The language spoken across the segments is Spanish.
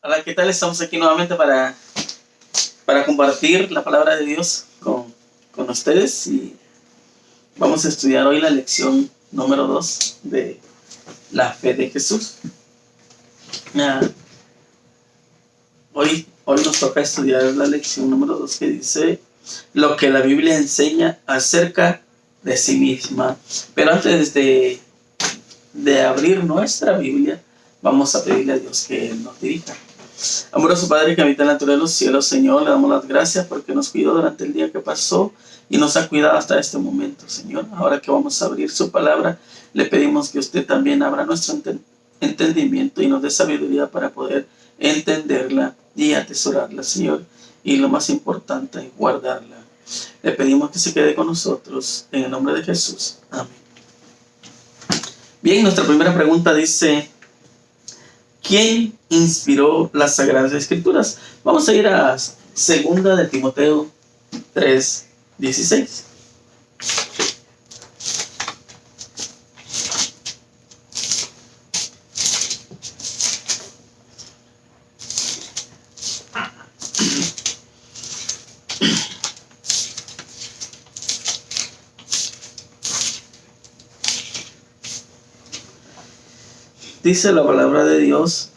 Hola, ¿qué tal? Estamos aquí nuevamente para compartir la palabra de Dios con ustedes y vamos a estudiar hoy la lección número 2 de la fe de Jesús. Ah, hoy nos toca estudiar la lección número 2 que dice lo que la Biblia enseña acerca de sí misma. Pero antes de abrir nuestra Biblia, vamos a pedirle a Dios que nos dirija. Amoroso Padre que habita en la altura de los cielos, Señor, le damos las gracias porque nos cuidó durante el día que pasó y nos ha cuidado hasta este momento, Señor. Ahora que vamos a abrir su palabra, le pedimos que usted también abra nuestro entendimiento y nos dé sabiduría para poder entenderla y atesorarla, Señor. Y lo más importante, guardarla. Le pedimos que se quede con nosotros en el nombre de Jesús. Amén. Bien, nuestra primera pregunta dice: ¿quién inspiró las Sagradas Escrituras? Vamos a ir a 2 de Timoteo 3:16. Dice la palabra de Dios: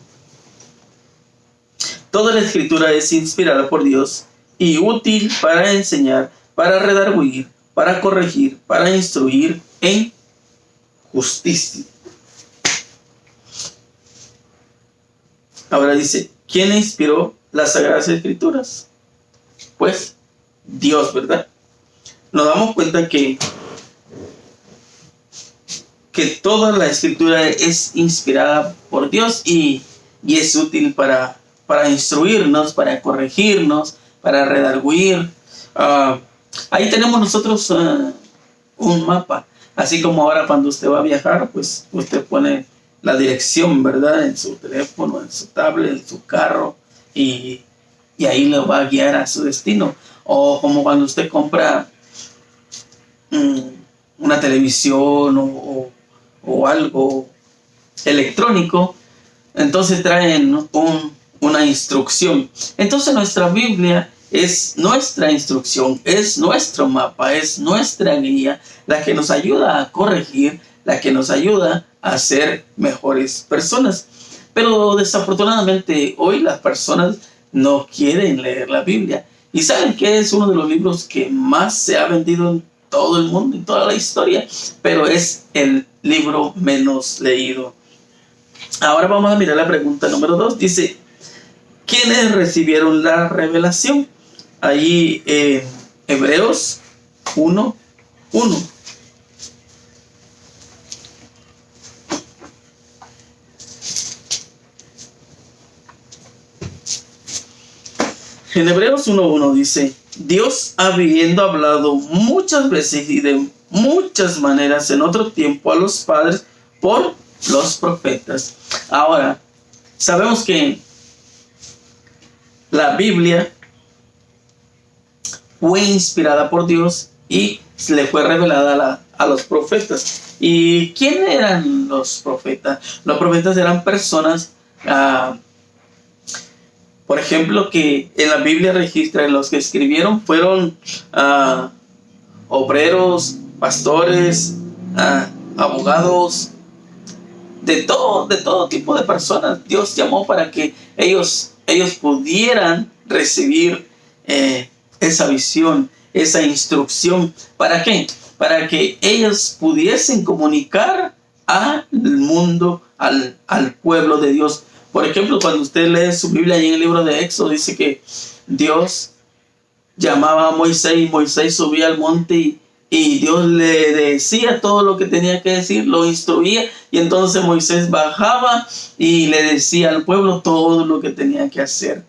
toda la escritura es inspirada por Dios y útil para enseñar, para redarguir, para corregir, para instruir en justicia. Ahora dice, ¿quién inspiró las Sagradas Escrituras? Pues Dios, ¿verdad? Nos damos cuenta que toda la escritura es inspirada por Dios y es útil para instruirnos, para corregirnos, para redarguir. Ahí tenemos nosotros un mapa. Así como ahora cuando usted va a viajar, pues usted pone la dirección, ¿verdad? En su teléfono, en su tablet, en su carro, y ahí lo va a guiar a su destino. O como cuando usted compra una televisión o algo electrónico, entonces traen una instrucción. Entonces nuestra Biblia es nuestra instrucción, es nuestro mapa, es nuestra guía, la que nos ayuda a corregir, la que nos ayuda a ser mejores personas. Pero desafortunadamente hoy las personas no quieren leer la Biblia. Y saben que es uno de los libros que más se ha vendido en todo el mundo, en toda la historia, pero es el libro menos leído. Ahora vamos a mirar la pregunta número 2. Dice, ¿quiénes recibieron la revelación? Ahí en Hebreos 1:1. En Hebreos 1:1 dice, Dios, habiendo hablado muchas veces y de muchas maneras en otro tiempo a los padres por los profetas. Ahora, sabemos que la Biblia fue inspirada por Dios y le fue revelada a los profetas. ¿Y quién eran los profetas? Los profetas eran personas, por ejemplo, que en la Biblia registra los que escribieron fueron obreros, pastores, abogados, de todo tipo de personas. Dios llamó para que ellos pudieran recibir esa visión, esa instrucción. ¿Para qué? Para que ellos pudiesen comunicar al mundo, al pueblo de Dios. Por ejemplo, cuando usted lee su Biblia ahí en el libro de Éxodo, dice que Dios llamaba a Moisés y Moisés subía al monte y Dios le decía todo lo que tenía que decir, lo instruía, y entonces Moisés bajaba y le decía al pueblo todo lo que tenía que hacer.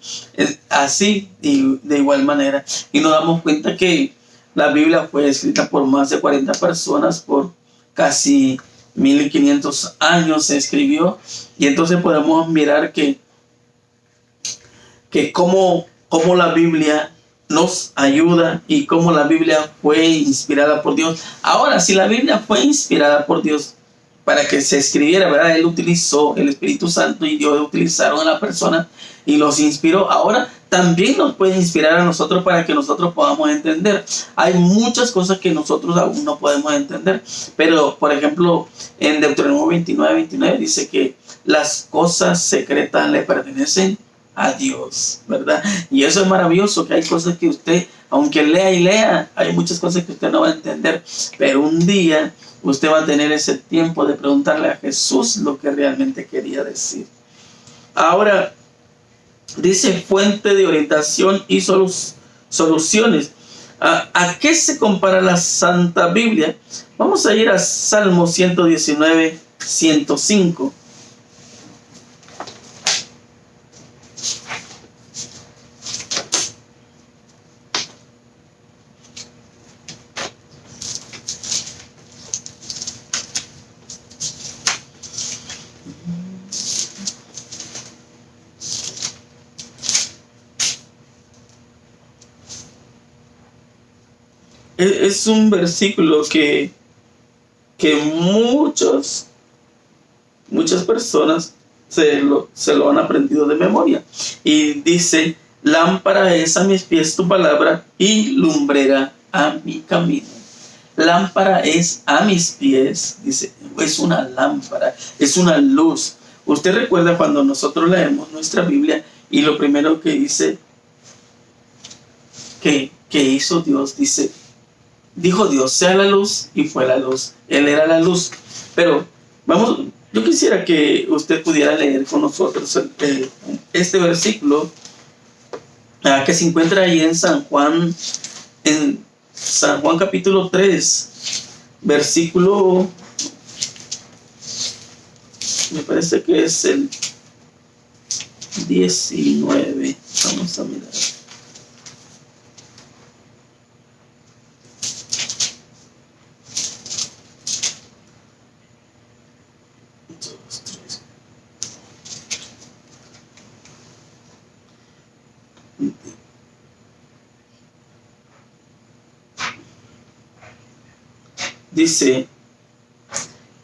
Así y de igual manera. Y nos damos cuenta que la Biblia fue escrita por más de 40 personas, por casi 1500 años se escribió, y entonces podemos mirar que cómo la Biblia nos ayuda y cómo la Biblia fue inspirada por Dios. Ahora, si la Biblia fue inspirada por Dios, para que se escribiera, ¿verdad? Él utilizó el Espíritu Santo y Dios utilizaron a la persona y los inspiró. Ahora también nos puede inspirar a nosotros para que nosotros podamos entender. Hay muchas cosas que nosotros aún no podemos entender, pero por ejemplo en Deuteronomio 29 dice que las cosas secretas le pertenecen a Dios, ¿verdad? Y eso es maravilloso, que hay cosas que usted, aunque lea y lea, hay muchas cosas que usted no va a entender, pero un día usted va a tener ese tiempo de preguntarle a Jesús lo que realmente quería decir. Ahora, dice fuente de orientación y soluciones. ¿A qué se compara la Santa Biblia? Vamos a ir a Salmo 119, 105. Es un versículo que muchas personas se lo han aprendido de memoria. Y dice, lámpara es a mis pies tu palabra y lumbrera a mi camino. Lámpara es a mis pies, dice, es una lámpara, es una luz. Usted recuerda cuando nosotros leemos nuestra Biblia y lo primero que dice, que hizo Dios, dijo Dios, sea la luz, y fue la luz. Él era la luz. Pero yo quisiera que usted pudiera leer con nosotros este versículo que se encuentra ahí en San Juan capítulo 3, versículo, me parece que es el 19. Vamos a mirar. Dice,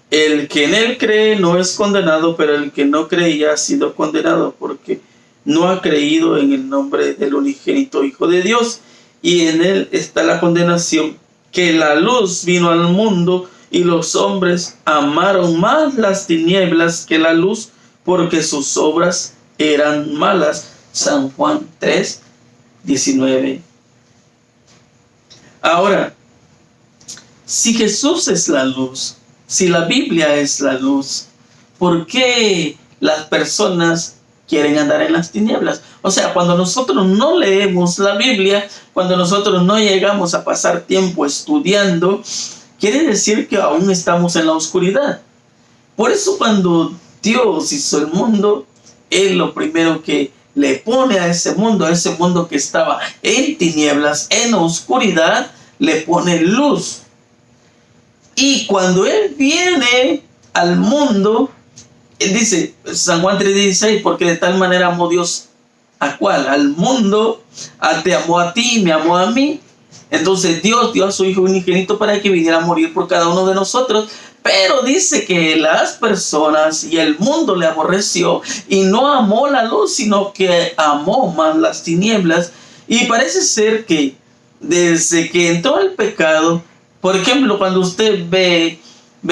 el que en él cree no es condenado, pero el que no creía ha sido condenado porque no ha creído en el nombre del unigénito Hijo de Dios. Y en él está la condenación, que la luz vino al mundo y los hombres amaron más las tinieblas que la luz, porque sus obras eran malas. San Juan 3, 19. Ahora, si Jesús es la luz, si la Biblia es la luz, ¿por qué las personas quieren andar en las tinieblas? O sea, cuando nosotros no leemos la Biblia, cuando nosotros no llegamos a pasar tiempo estudiando, quiere decir que aún estamos en la oscuridad. Por eso cuando Dios hizo el mundo, Él lo primero que le pone a ese mundo que estaba en tinieblas, en oscuridad, le pone luz. Y cuando Él viene al mundo, Él dice, San Juan 3:16, porque de tal manera amó Dios, ¿a cuál? Al mundo, te amó a ti, me amó a mí. Entonces Dios dio a su Hijo unigénito para que viniera a morir por cada uno de nosotros. Pero dice que las personas y el mundo le aborreció y no amó la luz, sino que amó más las tinieblas. Y parece ser que desde que entró el pecado, por ejemplo, cuando usted ve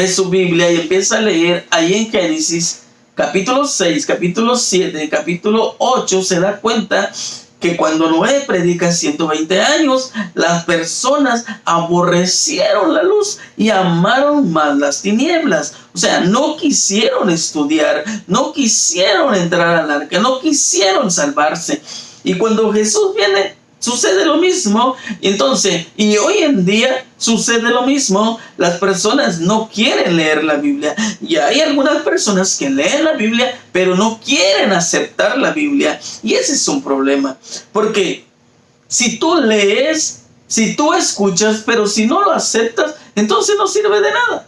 su Biblia y empieza a leer ahí en Génesis, capítulo 6, capítulo 7, capítulo 8, se da cuenta que cuando Noé predica 120 años, las personas aborrecieron la luz y amaron más las tinieblas. O sea, no quisieron estudiar, no quisieron entrar al arca, no quisieron salvarse. Y cuando Jesús viene, sucede lo mismo. Entonces, y hoy en día sucede lo mismo. Las personas no quieren leer la Biblia. Y hay algunas personas que leen la Biblia, pero no quieren aceptar la Biblia. Y ese es un problema. Porque si tú lees, si tú escuchas, pero si no lo aceptas, entonces no sirve de nada.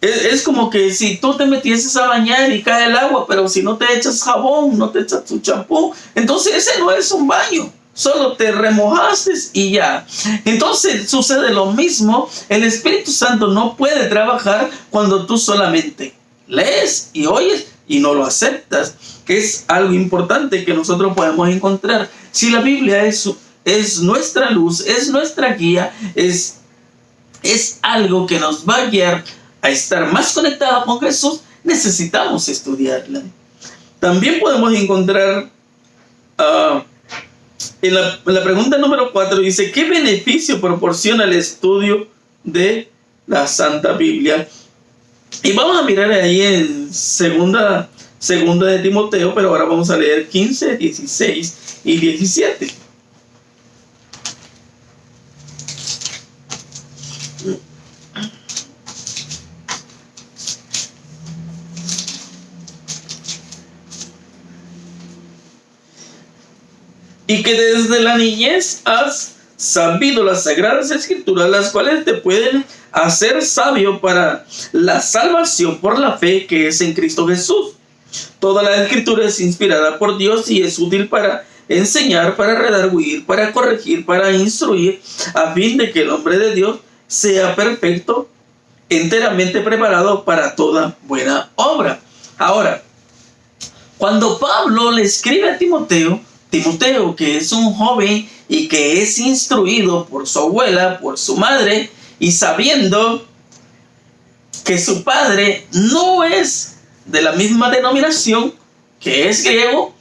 Es como que si tú te metieses a bañar y cae el agua, pero si no te echas jabón, no te echas tu champú, entonces ese no es un baño. solo te remojaste y ya. Entonces sucede lo mismo. El Espíritu Santo no puede trabajar cuando tú solamente lees y oyes y no lo aceptas, que es algo importante que nosotros podemos encontrar. Si la Biblia es nuestra luz, es nuestra guía, es algo que nos va a guiar a estar más conectados con Jesús, necesitamos estudiarla. También podemos encontrar en la pregunta número 4, dice: ¿qué beneficio proporciona el estudio de la Santa Biblia? Y vamos a mirar ahí en segunda de Timoteo, pero ahora vamos a leer 15, 16 y 17. Y que desde la niñez has sabido las sagradas escrituras, las cuales te pueden hacer sabio para la salvación por la fe que es en Cristo Jesús. Toda la escritura es inspirada por Dios y es útil para enseñar, para redarguir, para corregir, para instruir, a fin de que el hombre de Dios sea perfecto, enteramente preparado para toda buena obra. Ahora, cuando Pablo le escribe a Timoteo, que es un joven y que es instruido por su abuela, por su madre, y sabiendo que su padre no es de la misma denominación, que es griego,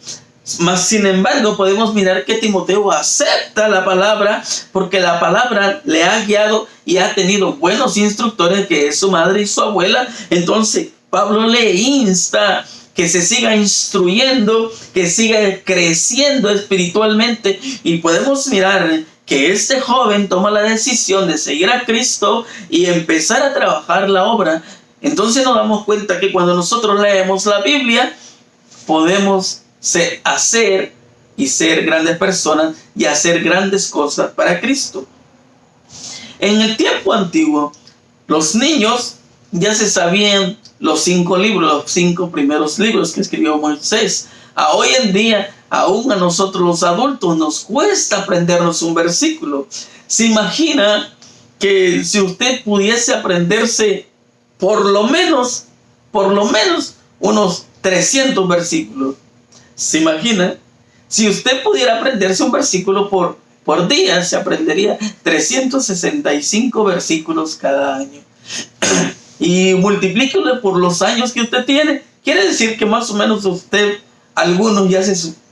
mas sin embargo podemos mirar que Timoteo acepta la palabra, porque la palabra le ha guiado y ha tenido buenos instructores, que es su madre y su abuela. Entonces Pablo le insta que se siga instruyendo, que siga creciendo espiritualmente, y podemos mirar que este joven toma la decisión de seguir a Cristo y empezar a trabajar la obra. Entonces nos damos cuenta que cuando nosotros leemos la Biblia, podemos hacer y ser grandes personas y hacer grandes cosas para Cristo. En el tiempo antiguo, los niños ya se sabían los 5 libros, los 5 primeros libros que escribió Moisés. Hoy en día, aún a nosotros los adultos nos cuesta aprendernos un versículo. ¿Se imagina que si usted pudiese aprenderse por lo menos unos 300 versículos? ¿Se imagina? Si usted pudiera aprenderse un versículo por día, se aprendería 365 versículos cada año. Y multiplíquelo por los años que usted tiene. Quiere decir que más o menos usted, algunos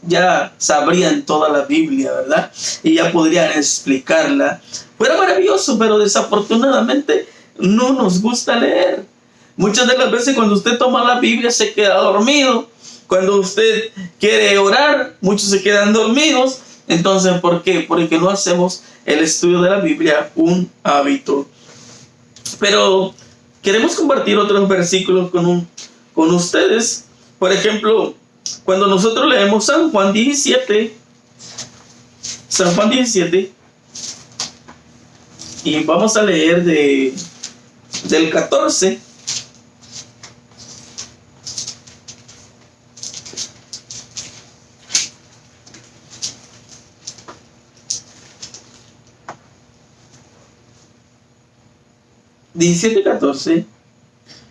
ya sabrían toda la Biblia, ¿verdad? Y ya podrían explicarla. Fuera maravilloso, pero desafortunadamente no nos gusta leer. Muchas de las veces cuando usted toma la Biblia se queda dormido. Cuando usted quiere orar, muchos se quedan dormidos. Entonces, ¿por qué? Porque no hacemos el estudio de la Biblia un hábito. Pero queremos compartir otros versículos con ustedes. Por ejemplo, cuando nosotros leemos San Juan 17, y vamos a leer del 14. (17:14)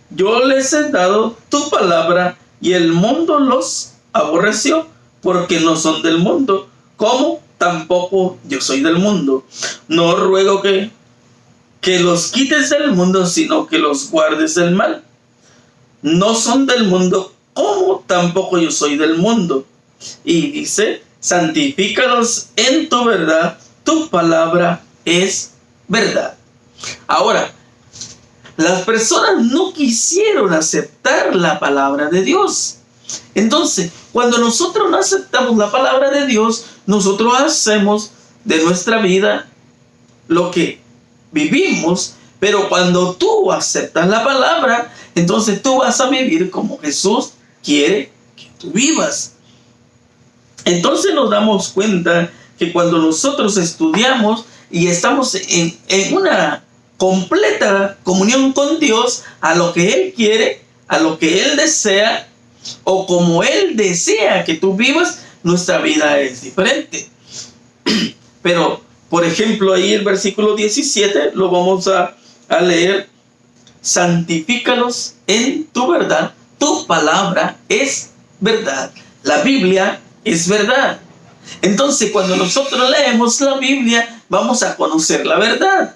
Yo les he dado tu palabra y el mundo los aborreció, porque no son del mundo, como tampoco yo soy del mundo. No ruego que los quites del mundo, sino que los guardes del mal. No son del mundo, como tampoco yo soy del mundo. Y dice: santifícalos en tu verdad, tu palabra es verdad. Ahora, las personas no quisieron aceptar la palabra de Dios. Entonces, cuando nosotros no aceptamos la palabra de Dios, nosotros hacemos de nuestra vida lo que vivimos. Pero cuando tú aceptas la palabra, entonces tú vas a vivir como Jesús quiere que tú vivas. Entonces nos damos cuenta que cuando nosotros estudiamos y estamos en una completa comunión con Dios, a lo que Él quiere, a lo que Él desea, o como Él desea que tú vivas, nuestra vida es diferente. Pero, por ejemplo, ahí el versículo 17 lo vamos a leer. Santifícalos en tu verdad. Tu palabra es verdad. La Biblia es verdad. Entonces, cuando nosotros leemos la Biblia, vamos a conocer la verdad.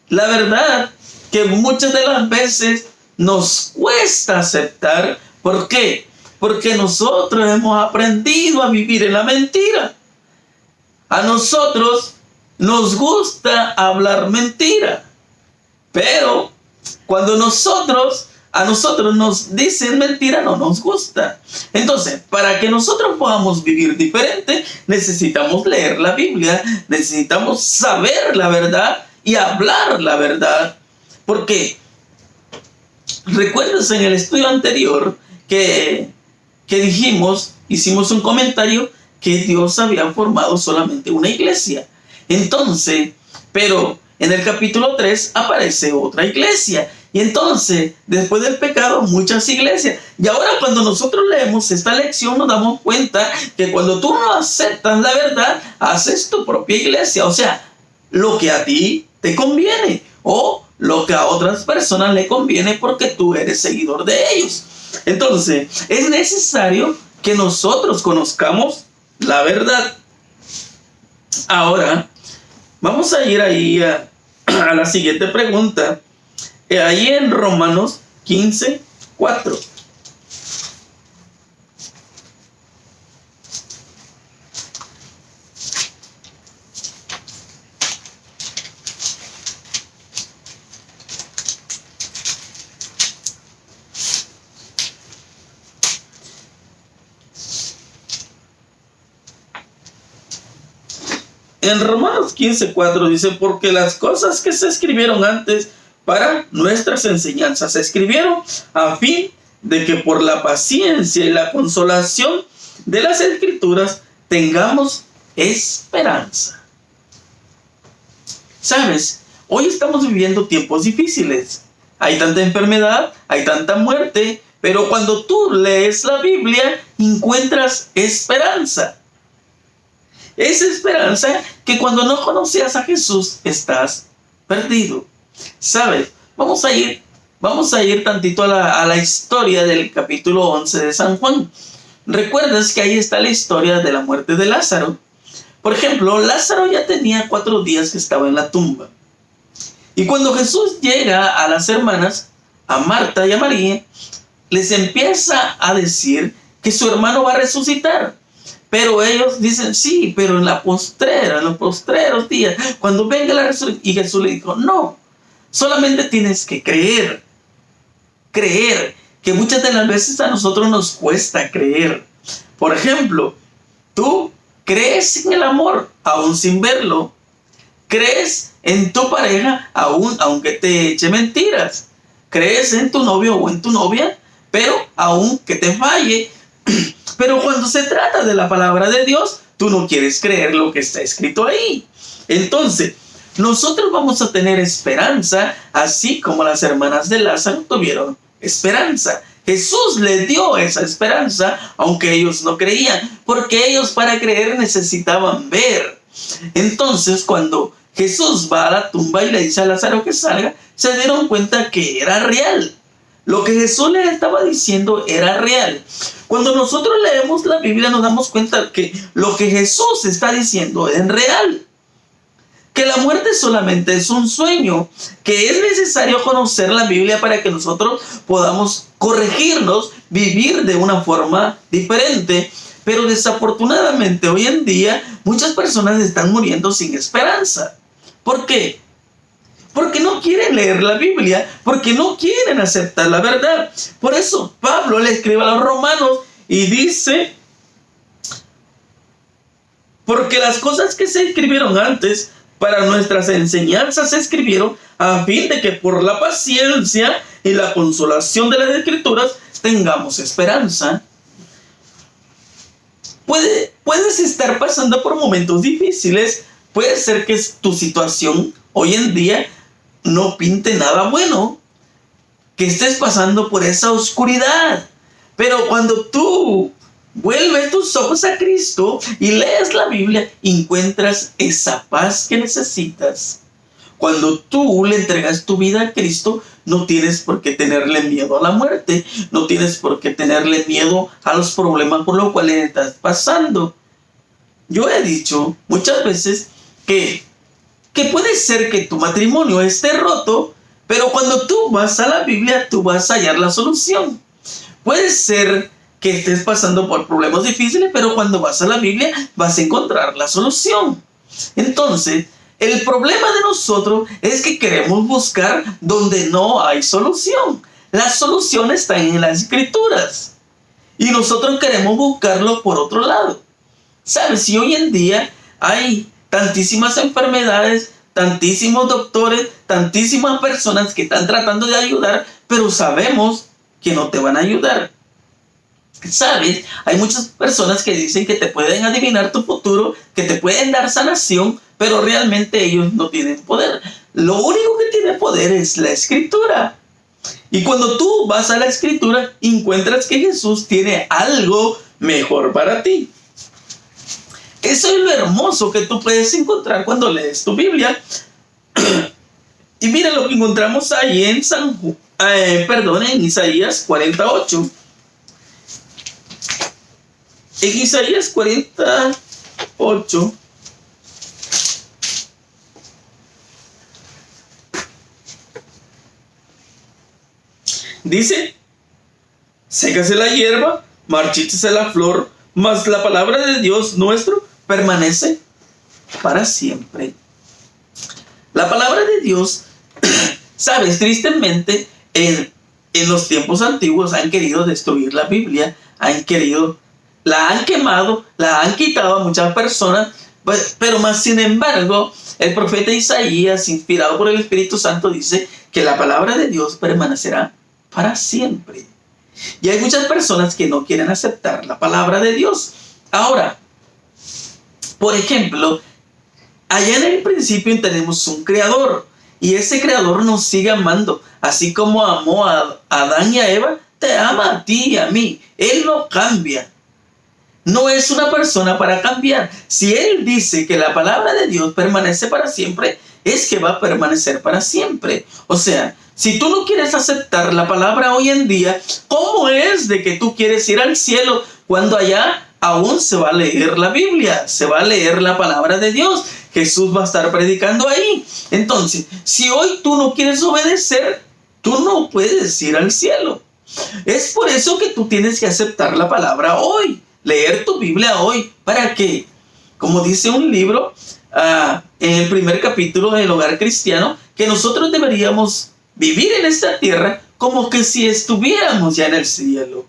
La verdad que muchas de las veces nos cuesta aceptar. ¿Por qué? Porque nosotros hemos aprendido a vivir en la mentira. A nosotros nos gusta hablar mentira. Pero cuando a nosotros nos dicen mentira, no nos gusta. Entonces, para que nosotros podamos vivir diferente, necesitamos leer la Biblia, necesitamos saber la verdad y hablar la verdad. Porque recuerdas en el estudio anterior que hicimos un comentario que Dios había formado solamente una iglesia. Entonces, pero en el capítulo 3 aparece otra iglesia. Y entonces, después del pecado, muchas iglesias. Y ahora cuando nosotros leemos esta lección, nos damos cuenta que cuando tú no aceptas la verdad, haces tu propia iglesia. O sea, lo que a ti te conviene o lo que a otras personas le conviene porque tú eres seguidor de ellos. Entonces, es necesario que nosotros conozcamos la verdad. Ahora, vamos a ir ahí a la siguiente pregunta. Ahí en Romanos 15:4. En Romanos 15:4 dice, porque las cosas que se escribieron antes para nuestras enseñanzas se escribieron a fin de que por la paciencia y la consolación de las Escrituras tengamos esperanza. ¿Sabes? Hoy estamos viviendo tiempos difíciles. Hay tanta enfermedad, hay tanta muerte, pero cuando tú lees la Biblia encuentras esperanza. Esa esperanza que cuando no conocías a Jesús estás perdido. ¿Sabes? Vamos a ir tantito a la historia del capítulo 11 de San Juan. ¿Recuerdas que ahí está la historia de la muerte de Lázaro? Por ejemplo, Lázaro ya tenía 4 días que estaba en la tumba. Y cuando Jesús llega a las hermanas, a Marta y a María, les empieza a decir que su hermano va a resucitar. Pero ellos dicen, sí, pero en los postreros días, cuando venga la resurrección. Y Jesús le dijo, no, solamente tienes que creer. Creer, que muchas de las veces a nosotros nos cuesta creer. Por ejemplo, tú crees en el amor, aún sin verlo. Crees en tu pareja, aunque te eche mentiras. Crees en tu novio o en tu novia, pero aunque te falle. Pero cuando se trata de la palabra de Dios, tú no quieres creer lo que está escrito ahí. Entonces, nosotros vamos a tener esperanza, así como las hermanas de Lázaro tuvieron esperanza. Jesús le dio esa esperanza, aunque ellos no creían, porque ellos para creer necesitaban ver. Entonces, cuando Jesús va a la tumba y le dice a Lázaro que salga, se dieron cuenta que era real. Lo que Jesús les estaba diciendo era real. Cuando nosotros leemos la Biblia nos damos cuenta que lo que Jesús está diciendo es real. Que la muerte solamente es un sueño. Que es necesario conocer la Biblia para que nosotros podamos corregirnos, vivir de una forma diferente. Pero desafortunadamente hoy en día muchas personas están muriendo sin esperanza. ¿Por qué? Porque no quieren leer la Biblia, porque no quieren aceptar la verdad. Por eso Pablo le escribe a los romanos y dice, porque las cosas que se escribieron antes para nuestras enseñanzas se escribieron a fin de que por la paciencia y la consolación de las Escrituras tengamos esperanza. Puedes estar pasando por momentos difíciles. Puede ser que tu situación hoy en día no pinte nada bueno, que estés pasando por esa oscuridad. Pero cuando tú vuelve tus ojos a Cristo y lees la Biblia, encuentras esa paz que necesitas. Cuando tú le entregas tu vida a Cristo, no tienes por qué tenerle miedo a la muerte, no tienes por qué tenerle miedo a los problemas por los cuales estás pasando. Yo he dicho muchas veces que puede ser que tu matrimonio esté roto, pero cuando tú vas a la Biblia, tú vas a hallar la solución. Puede ser que estés pasando por problemas difíciles, pero cuando vas a la Biblia vas a encontrar la solución. Entonces, el problema de nosotros es que queremos buscar donde no hay solución. La solución está en las Escrituras. Y nosotros queremos buscarlo por otro lado. ¿Sabes? Si hoy en día hay tantísimas enfermedades, tantísimos doctores, tantísimas personas que están tratando de ayudar, pero sabemos que no te van a ayudar. ¿Sabes? Hay muchas personas que dicen que te pueden adivinar tu futuro, que te pueden dar sanación, pero realmente ellos no tienen poder. Lo único que tiene poder es la Escritura. Y cuando tú vas a la Escritura, encuentras que Jesús tiene algo mejor para ti. Eso es lo hermoso que tú puedes encontrar cuando lees tu Biblia. Y mira lo que encontramos ahí en en Isaías 48. En Isaías 48 dice: sécase la hierba, marchítese la flor, mas la palabra de Dios nuestro permanece para siempre. La palabra de Dios, sabes, tristemente en los tiempos antiguos han querido destruir la Biblia, la han quemado, la han quitado a muchas personas, pero más sin embargo, el profeta Isaías, inspirado por el Espíritu Santo, dice que la palabra de Dios permanecerá para siempre. Y hay muchas personas que no quieren aceptar la palabra de Dios. Ahora, por ejemplo, allá en el principio tenemos un creador, y ese creador nos sigue amando, así como amó a Adán y a Eva, te ama a ti y a mí. Él no cambia. No es una persona para cambiar. Si Él dice que la palabra de Dios permanece para siempre, es que va a permanecer para siempre. O sea, si tú no quieres aceptar la palabra hoy en día, ¿cómo es de que tú quieres ir al cielo cuando allá aún se va a leer la Biblia? Se va a leer la palabra de Dios. Jesús va a estar predicando ahí. Entonces, si hoy tú no quieres obedecer, tú no puedes ir al cielo. Es por eso que tú tienes que aceptar la palabra hoy. Leer tu Biblia hoy. ¿Para qué? Como dice un libro en el primer capítulo del Hogar Cristiano, que nosotros deberíamos vivir en esta tierra como que si estuviéramos ya en el cielo.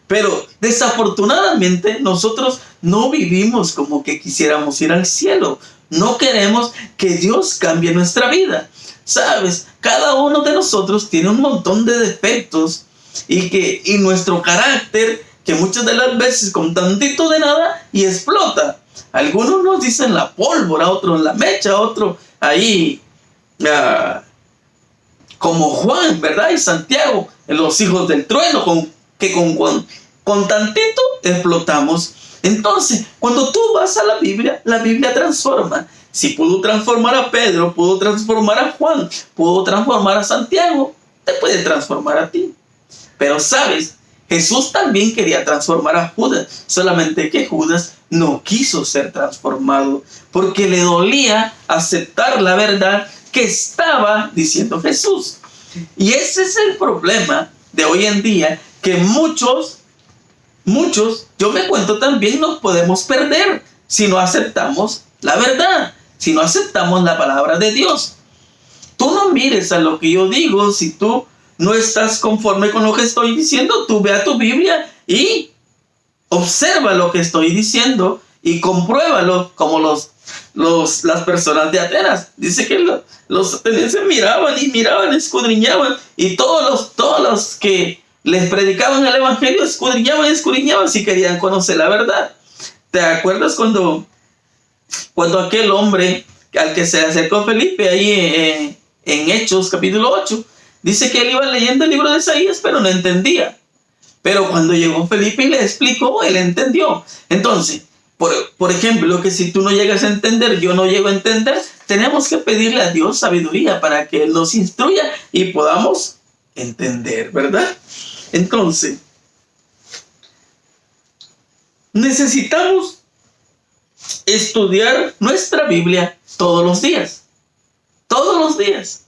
Pero desafortunadamente nosotros no vivimos como que quisiéramos ir al cielo. No queremos que Dios cambie nuestra vida. ¿Sabes? Cada uno de nosotros tiene un montón de defectos y nuestro carácter, que muchas de las veces con tantito de nada y explota. Algunos nos dicen la pólvora, otros la mecha, otros ahí como Juan, ¿verdad? Y Santiago, los hijos del trueno, con tantito explotamos. Entonces, cuando tú vas a la Biblia transforma. Si pudo transformar a Pedro, pudo transformar a Juan, pudo transformar a Santiago, te puede transformar a ti. Pero sabes, Jesús también quería transformar a Judas, solamente que Judas no quiso ser transformado porque le dolía aceptar la verdad que estaba diciendo Jesús. Y ese es el problema de hoy en día, que muchos, yo me cuento también, nos podemos perder si no aceptamos la verdad, si no aceptamos la palabra de Dios. Tú no mires a lo que yo digo. Si tú no estás conforme con lo que estoy diciendo, tú ve a tu Biblia y observa lo que estoy diciendo y compruébalo, como las personas de Atenas. Dice que los atenienses miraban, escudriñaban, y todos los que les predicaban el evangelio escudriñaban si querían conocer la verdad. ¿Te acuerdas cuando aquel hombre al que se acercó Felipe ahí en Hechos capítulo 8, dice que él iba leyendo el libro de Isaías, pero no entendía? Pero cuando llegó Felipe y le explicó, él entendió. Entonces, por ejemplo, que si tú no llegas a entender, yo no llego a entender, tenemos que pedirle a Dios sabiduría para que Él nos instruya y podamos entender, ¿verdad? Entonces, necesitamos estudiar nuestra Biblia todos los días. Todos los días.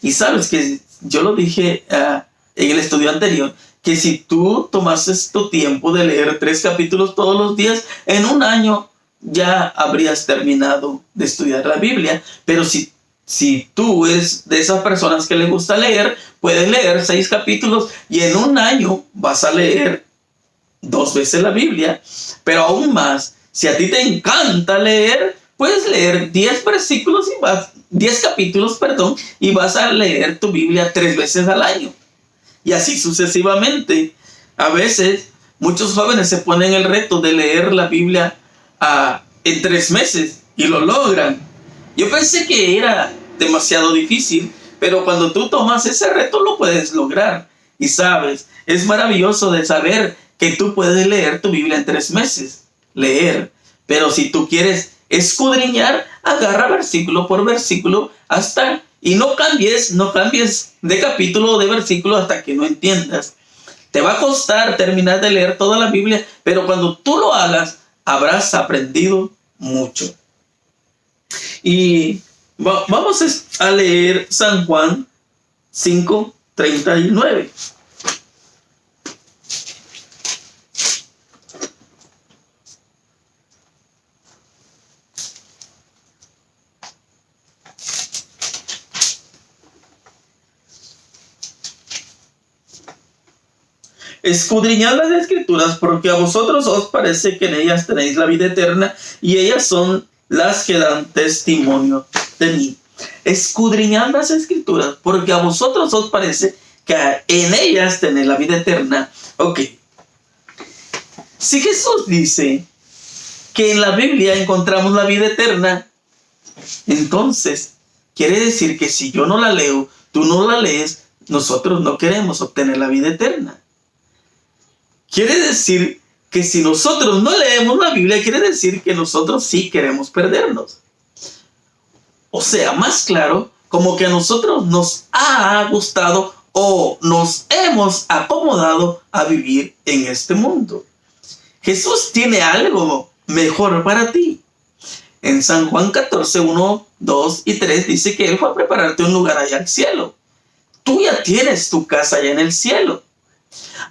Y sabes que yo lo dije en el estudio anterior, que si tú tomases tu tiempo de leer 3 capítulos todos los días, en un año ya habrías terminado de estudiar la Biblia. Pero si tú eres de esas personas que les gusta leer, puedes leer 6 capítulos y en un año vas a leer 2 veces la Biblia. Pero aún más, si a ti te encanta leer, puedes leer 10 versículos y 10 capítulos, perdón, y vas a leer tu Biblia 3 veces al año. Y así sucesivamente. A veces, muchos jóvenes se ponen el reto de leer la Biblia en 3 meses y lo logran. Yo pensé que era demasiado difícil, pero cuando tú tomas ese reto lo puedes lograr. Y sabes, es maravilloso de saber que tú puedes leer tu Biblia en 3 meses. Leer. Pero si tú quieres escudriñar, agarra versículo por versículo y no cambies de capítulo o de versículo hasta que no entiendas. Te va a costar terminar de leer toda la Biblia, pero cuando tú lo hagas, habrás aprendido mucho. Y vamos a leer San Juan 5:39. Escudriñad las Escrituras, porque a vosotros os parece que en ellas tenéis la vida eterna, y ellas son las que dan testimonio de mí. Escudriñad las Escrituras, porque a vosotros os parece que en ellas tenéis la vida eterna. Ok. Si Jesús dice que en la Biblia encontramos la vida eterna, entonces quiere decir que si yo no la leo, tú no la lees, nosotros no queremos obtener la vida eterna. Quiere decir que si nosotros no leemos la Biblia, quiere decir que nosotros sí queremos perdernos. O sea, más claro, como que a nosotros nos ha gustado o nos hemos acomodado a vivir en este mundo. Jesús tiene algo mejor para ti. En San Juan 14, 1, 2 y 3 dice que Él fue a prepararte un lugar allá al cielo. Tú ya tienes tu casa allá en el cielo.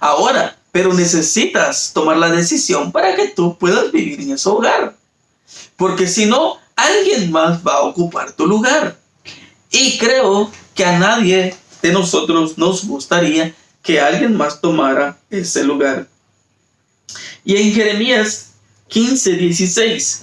Ahora, pero necesitas tomar la decisión para que tú puedas vivir en ese hogar. Porque si no, alguien más va a ocupar tu lugar. Y creo que a nadie de nosotros nos gustaría que alguien más tomara ese lugar. Y en Jeremías 15, 16.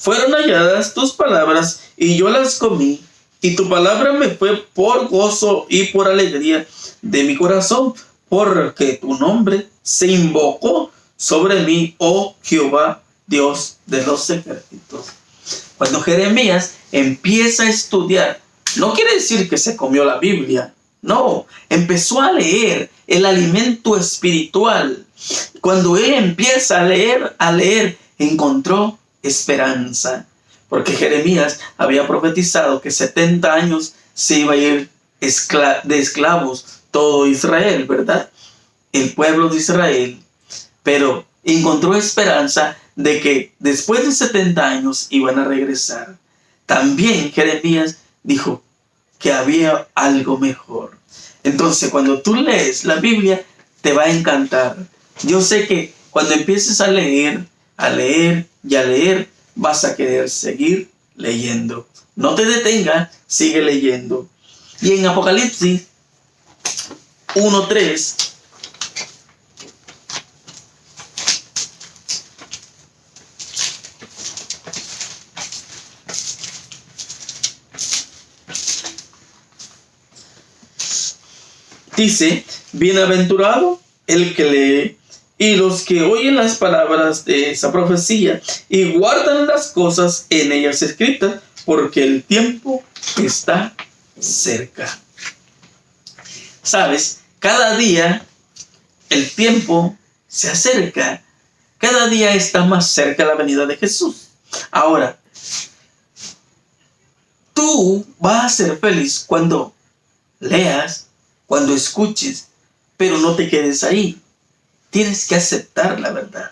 Fueron halladas tus palabras y yo las comí, y tu palabra me fue por gozo y por alegría de mi corazón, porque tu nombre se invocó sobre mí, oh Jehová, Dios de los ejércitos. Cuando Jeremías empieza a estudiar, no quiere decir que se comió la Biblia, no, empezó a leer el alimento espiritual. Cuando él empieza a leer, encontró esperanza, porque Jeremías había profetizado que 70 años se iba a ir de esclavos todo Israel, ¿verdad? El pueblo de Israel, pero encontró esperanza de que después de 70 años iban a regresar. También Jeremías dijo que había algo mejor. Entonces, cuando tú lees la Biblia, te va a encantar. Yo sé que cuando empieces a leer y a leer, vas a querer seguir leyendo. No te detengas, sigue leyendo. Y en Apocalipsis 1:3, Dice, bienaventurado el que lee y los que oyen las palabras de esa profecía y guardan las cosas en ellas escritas, porque el tiempo está cerca. ¿Sabes? Cada día el tiempo se acerca. Cada día está más cerca la venida de Jesús. Ahora, tú vas a ser feliz cuando leas, cuando escuches, pero no te quedes ahí. Tienes que aceptar la verdad,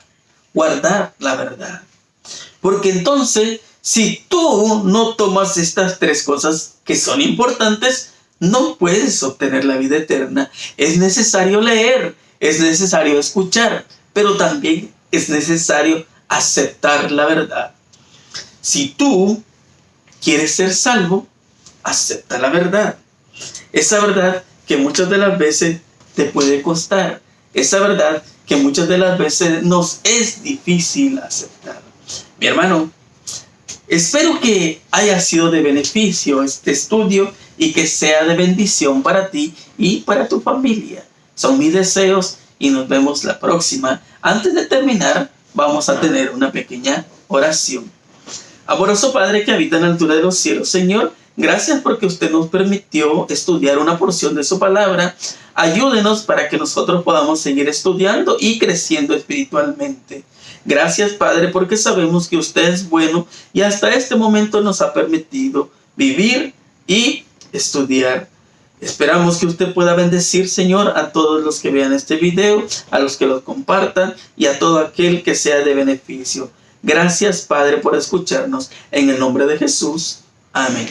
guardar la verdad. Porque entonces, si tú no tomas estas tres cosas que son importantes, no puedes obtener la vida eterna. Es necesario leer, es necesario escuchar, pero también es necesario aceptar la verdad. Si tú quieres ser salvo, acepta la verdad. Esa verdad que muchas de las veces te puede costar. Esa verdad que muchas de las veces nos es difícil aceptar. Mi hermano, espero que haya sido de beneficio este estudio y que sea de bendición para ti y para tu familia. Son mis deseos y nos vemos la próxima. Antes de terminar, vamos a tener una pequeña oración. Amoroso Padre que habita en la altura de los cielos, Señor, gracias porque usted nos permitió estudiar una porción de su palabra. Ayúdenos para que nosotros podamos seguir estudiando y creciendo espiritualmente. Gracias, Padre, porque sabemos que usted es bueno y hasta este momento nos ha permitido vivir y estudiar. Esperamos que usted pueda bendecir, Señor, a todos los que vean este video, a los que lo compartan y a todo aquel que sea de beneficio. Gracias, Padre, por escucharnos. En el nombre de Jesús. Amén.